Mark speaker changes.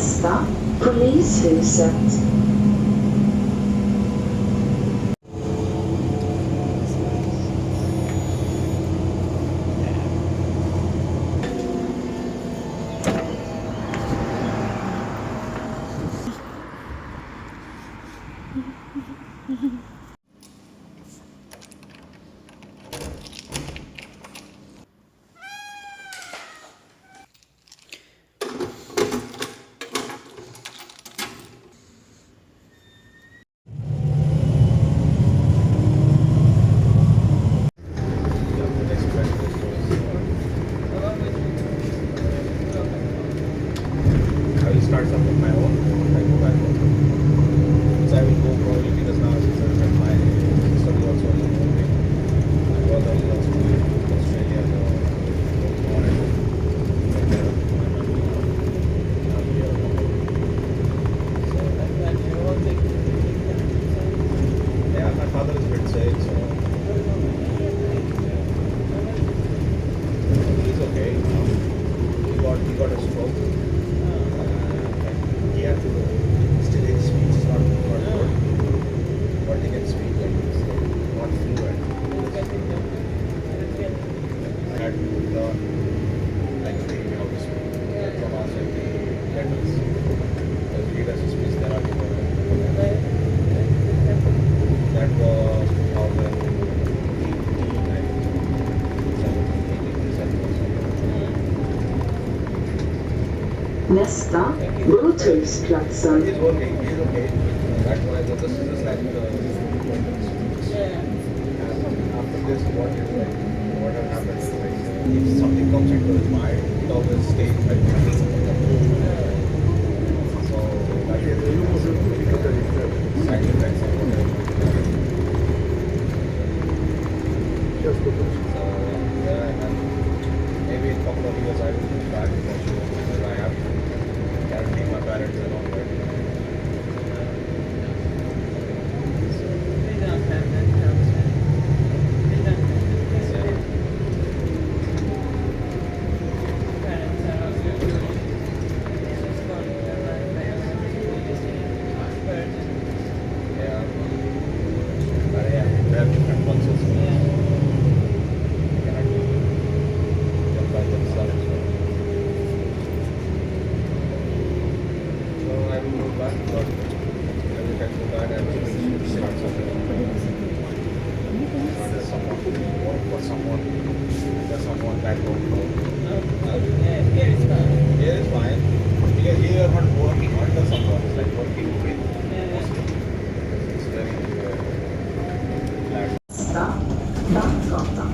Speaker 1: Nästa, polishuset.
Speaker 2: I will start some of my own. I go back home. So I will go probably because now since I spent my study also in moving. My brother is also in Australia, so more and take care of my family now. I'll be here alone. Yeah, my father is a bit sick, so he's okay. He got a stroke. He had to still his speech is not good, but he can speak like it's not fluent. I had to learn like a baby how to speak from outside the letters. As readers of speech there are different. That was 2018, I think. 17, 18, 17.
Speaker 1: Nästa, Brutusplatsen.
Speaker 2: He's working, he's okay. That's why this is like after this, what is like, what has happened is like, if something comes into his mind, it always stays like that. So that is the side effects or whatever. So yeah, and maybe in a couple of years I will move back because I have to guarantee my parents and all that. Yeah. But yeah, we have different cultures. They cannot jump by themselves. So I will go back, but every time I go back, I will start something. Start as someone, work for someone, there's someone back home. Here is fine. Because here you are not working under someone, it's like working with mostly. It's very flat.
Speaker 1: Nästa, Dansgatan.